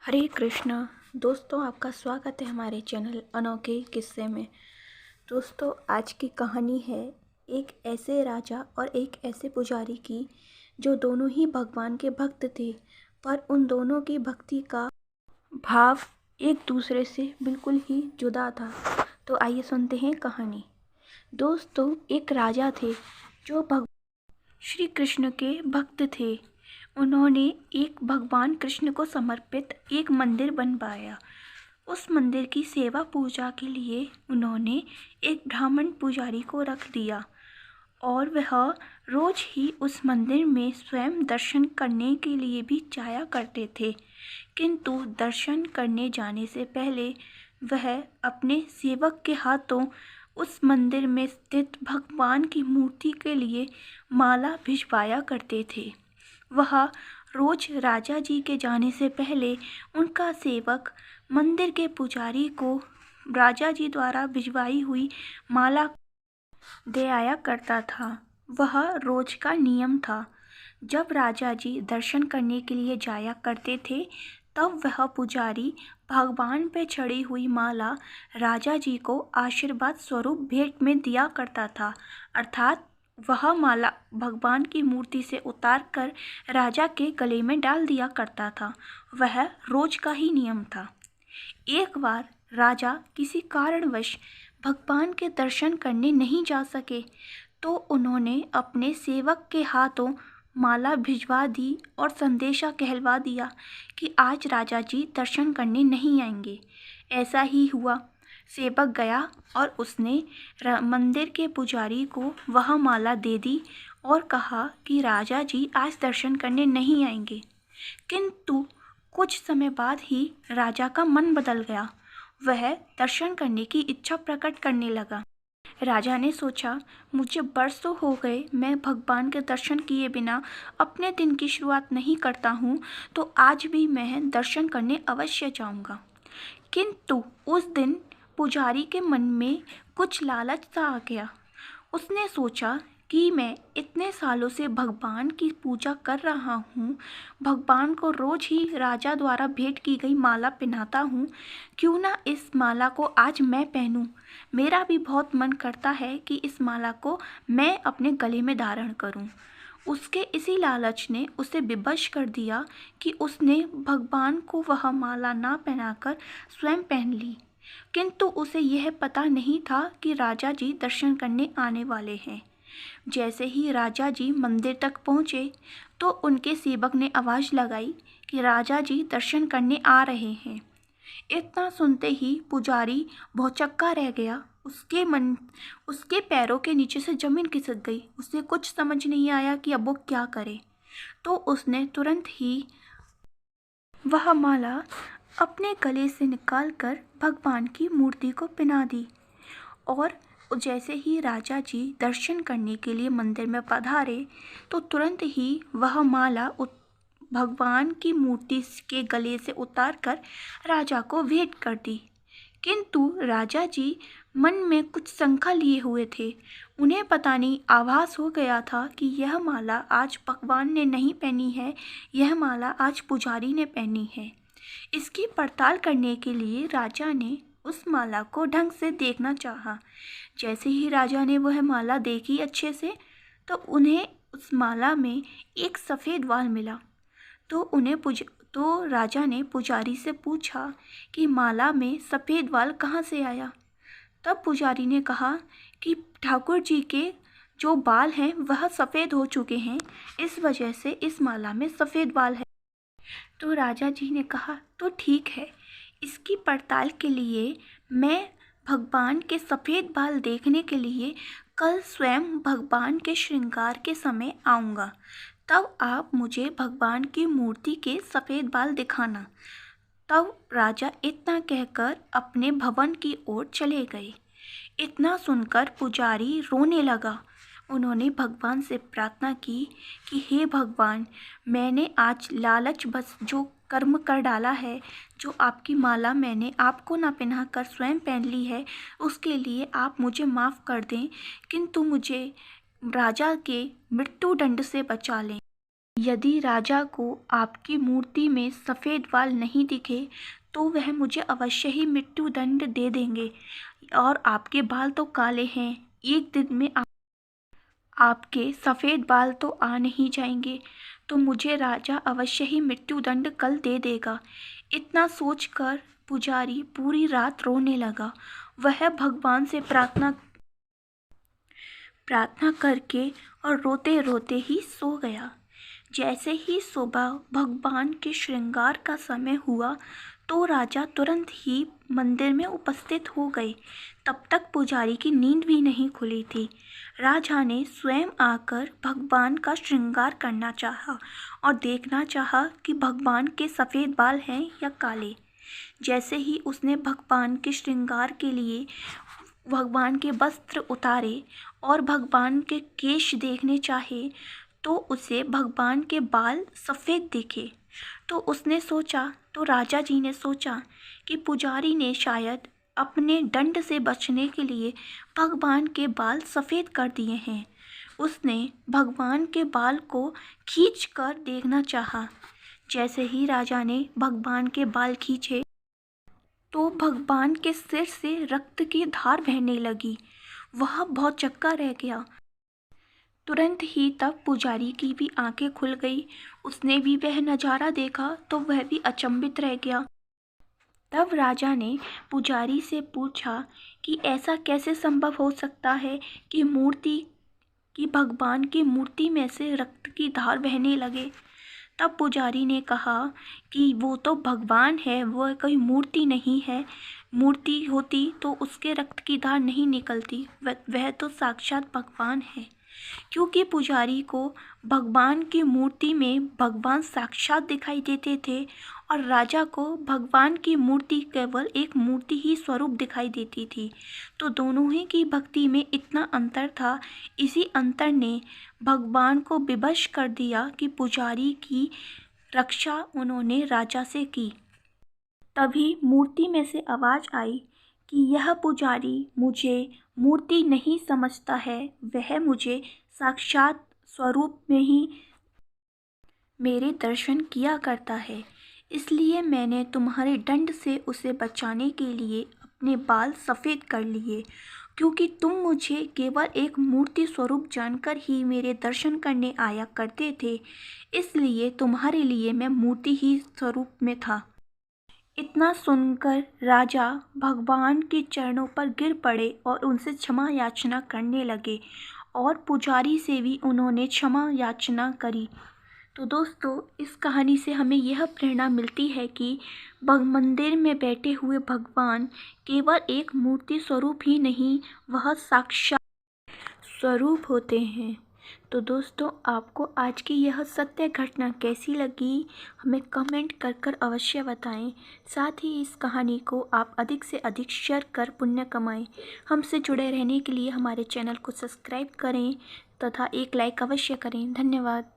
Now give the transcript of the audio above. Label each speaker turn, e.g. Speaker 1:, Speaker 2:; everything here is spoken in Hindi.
Speaker 1: हरे कृष्णा। दोस्तों, आपका स्वागत है हमारे चैनल अनोखे किस्से में। दोस्तों, आज की कहानी है एक ऐसे राजा और एक ऐसे पुजारी की जो दोनों ही भगवान के भक्त थे, पर उन दोनों की भक्ति का भाव एक दूसरे से बिल्कुल ही जुदा था। तो आइए सुनते हैं कहानी। दोस्तों, एक राजा थे जो भगवान श्री कृष्ण के भक्त थे। उन्होंने एक भगवान कृष्ण को समर्पित एक मंदिर बनवाया। उस मंदिर की सेवा पूजा के लिए उन्होंने एक ब्राह्मण पुजारी को रख दिया और वह रोज ही उस मंदिर में स्वयं दर्शन करने के लिए भी जाया करते थे। किंतु दर्शन करने जाने से पहले वह अपने सेवक के हाथों उस मंदिर में स्थित भगवान की मूर्ति के लिए माला भिजवाया करते थे। वह रोज राजा जी के जाने से पहले उनका सेवक मंदिर के पुजारी को राजा जी द्वारा भिजवाई हुई माला दे आया करता था। वह रोज का नियम था। जब राजा जी दर्शन करने के लिए जाया करते थे, तब वह पुजारी भगवान पे चढ़ी हुई माला राजा जी को आशीर्वाद स्वरूप भेंट में दिया करता था। अर्थात वह माला भगवान की मूर्ति से उतार कर राजा के गले में डाल दिया करता था। वह रोज का ही नियम था। एक बार राजा किसी कारणवश भगवान के दर्शन करने नहीं जा सके, तो उन्होंने अपने सेवक के हाथों माला भिजवा दी और संदेशा कहलवा दिया कि आज राजा जी दर्शन करने नहीं आएंगे। ऐसा ही हुआ। सेवक गया और उसने मंदिर के पुजारी को वह माला दे दी और कहा कि राजा जी आज दर्शन करने नहीं आएंगे। किंतु कुछ समय बाद ही राजा का मन बदल गया। वह दर्शन करने की इच्छा प्रकट करने लगा। राजा ने सोचा, मुझे बरसों हो गए मैं भगवान के दर्शन किए बिना अपने दिन की शुरुआत नहीं करता हूँ, तो आज भी मैं दर्शन करने अवश्य जाऊँगा। किंतु उस दिन पुजारी के मन में कुछ लालच सा आ गया। उसने सोचा कि मैं इतने सालों से भगवान की पूजा कर रहा हूँ, भगवान को रोज ही राजा द्वारा भेंट की गई माला पहनाता हूँ, क्यों ना इस माला को आज मैं पहनूं। मेरा भी बहुत मन करता है कि इस माला को मैं अपने गले में धारण करूं। उसके इसी लालच ने उसे विवश कर दिया कि उसने भगवान को वह माला ना पहनाकर स्वयं पहन ली। किंतु उसे यह पता नहीं था कि राजा जी दर्शन करने आने वाले हैं। जैसे ही राजा जी मंदिर तक पहुँचे, तो उनके सेवक ने आवाज़ लगाई कि राजा जी दर्शन करने आ रहे हैं। इतना सुनते ही पुजारी भौचक्का रह गया। उसके पैरों के नीचे से जमीन खिसक गई। उसे कुछ समझ नहीं आया कि अब वो क्या करे। तो उसने तुरंत ही वह माला अपने गले से निकालकर भगवान की मूर्ति को पहना दी। और जैसे ही राजा जी दर्शन करने के लिए मंदिर में पधारे, तो तुरंत ही वह माला भगवान की मूर्ति के गले से उतारकर राजा को भेंट कर दी। किंतु राजा जी मन में कुछ शंका लिए हुए थे। उन्हें पता नहीं आभास हो गया था कि यह माला आज भगवान ने नहीं पहनी है, यह माला आज पुजारी ने पहनी है। इसकी पड़ताल करने के लिए राजा ने उस माला को ढंग से देखना चाहा। जैसे ही राजा ने वह माला देखी अच्छे से, तो उन्हें उस माला में एक सफ़ेद बाल मिला। तो राजा ने पुजारी से पूछा कि माला में सफ़ेद बाल कहाँ से आया। तब पुजारी ने कहा कि ठाकुर जी के जो बाल हैं वह सफ़ेद हो चुके हैं, इस वजह से इस माला में सफ़ेद बाल है। तो राजा जी ने कहा, तो ठीक है, इसकी पड़ताल के लिए मैं भगवान के सफ़ेद बाल देखने के लिए कल स्वयं भगवान के श्रृंगार के समय आऊँगा। तब आप मुझे भगवान की मूर्ति के सफ़ेद बाल दिखाना। तब राजा इतना कहकर अपने भवन की ओर चले गए। इतना सुनकर पुजारी रोने लगा। उन्होंने भगवान से प्रार्थना की कि हे भगवान, मैंने आज लालच बस जो कर्म कर डाला है, जो आपकी माला मैंने आपको ना पहनाकर स्वयं पहन ली है, उसके लिए आप मुझे माफ़ कर दें, किंतु मुझे राजा के मृत्यु दंड से बचा लें। यदि राजा को आपकी मूर्ति में सफ़ेद बाल नहीं दिखे तो वह मुझे अवश्य ही मृत्यु दंड दे देंगे। और आपके बाल तो काले हैं, एक दिन में आपके सफ़ेद बाल तो आ नहीं जाएंगे, तो मुझे राजा अवश्य ही मृत्यु दंड कल दे देगा। इतना सोचकर पुजारी पूरी रात रोने लगा। वह भगवान से प्रार्थना करके और रोते रोते ही सो गया। जैसे ही सुबह भगवान के श्रृंगार का समय हुआ तो राजा तुरंत ही मंदिर में उपस्थित हो गए। तब तक पुजारी की नींद भी नहीं खुली थी। राजा ने स्वयं आकर भगवान का श्रृंगार करना चाहा और देखना चाहा कि भगवान के सफ़ेद बाल हैं या काले। जैसे ही उसने भगवान के श्रृंगार के लिए भगवान के वस्त्र उतारे और भगवान के केश देखने चाहे तो उसे भगवान के बाल सफ़ेद दिखे। तो राजा जी ने सोचा कि पुजारी ने शायद अपने दंड से बचने के लिए भगवान के बाल सफ़ेद कर दिए हैं। उसने भगवान के बाल को खींच कर देखना चाहा। जैसे ही राजा ने भगवान के बाल खींचे तो भगवान के सिर से रक्त की धार बहने लगी। वह बहुत चक्का रह गया। तुरंत ही तब पुजारी की भी आंखें खुल गई। उसने भी वह नज़ारा देखा तो वह भी अचंभित रह गया। तब राजा ने पुजारी से पूछा कि ऐसा कैसे संभव हो सकता है कि भगवान की मूर्ति में से रक्त की धार बहने लगे। तब पुजारी ने कहा कि वो तो भगवान है, वह कोई मूर्ति नहीं है। मूर्ति होती तो उसके रक्त की धार नहीं निकलती, वह तो साक्षात भगवान है। क्योंकि पुजारी को भगवान की मूर्ति में भगवान साक्षात दिखाई देते थे और राजा को भगवान की मूर्ति केवल एक मूर्ति ही स्वरूप दिखाई देती थी, तो दोनों ही की भक्ति में इतना अंतर था। इसी अंतर ने भगवान को विवश कर दिया कि पुजारी की रक्षा उन्होंने राजा से की। तभी मूर्ति में से आवाज़ आई कि यह पुजारी मुझे मूर्ति नहीं समझता है, वह मुझे साक्षात स्वरूप में ही मेरे दर्शन किया करता है। इसलिए मैंने तुम्हारे दंड से उसे बचाने के लिए अपने बाल सफ़ेद कर लिए। क्योंकि तुम मुझे केवल एक मूर्ति स्वरूप जानकर ही मेरे दर्शन करने आया करते थे, इसलिए तुम्हारे लिए मैं मूर्ति ही स्वरूप में था। इतना सुनकर राजा भगवान के चरणों पर गिर पड़े और उनसे क्षमा याचना करने लगे और पुजारी से भी उन्होंने क्षमा याचना करी। तो दोस्तों, इस कहानी से हमें यह प्रेरणा मिलती है कि मंदिर में बैठे हुए भगवान केवल एक मूर्ति स्वरूप ही नहीं, वह साक्षात स्वरूप होते हैं। तो दोस्तों, आपको आज की यह सत्य घटना कैसी लगी, हमें कमेंट कर कर अवश्य बताएं। साथ ही इस कहानी को आप अधिक से अधिक शेयर कर पुण्य कमाएं। हमसे जुड़े रहने के लिए हमारे चैनल को सब्सक्राइब करें तथा एक लाइक अवश्य करें। धन्यवाद।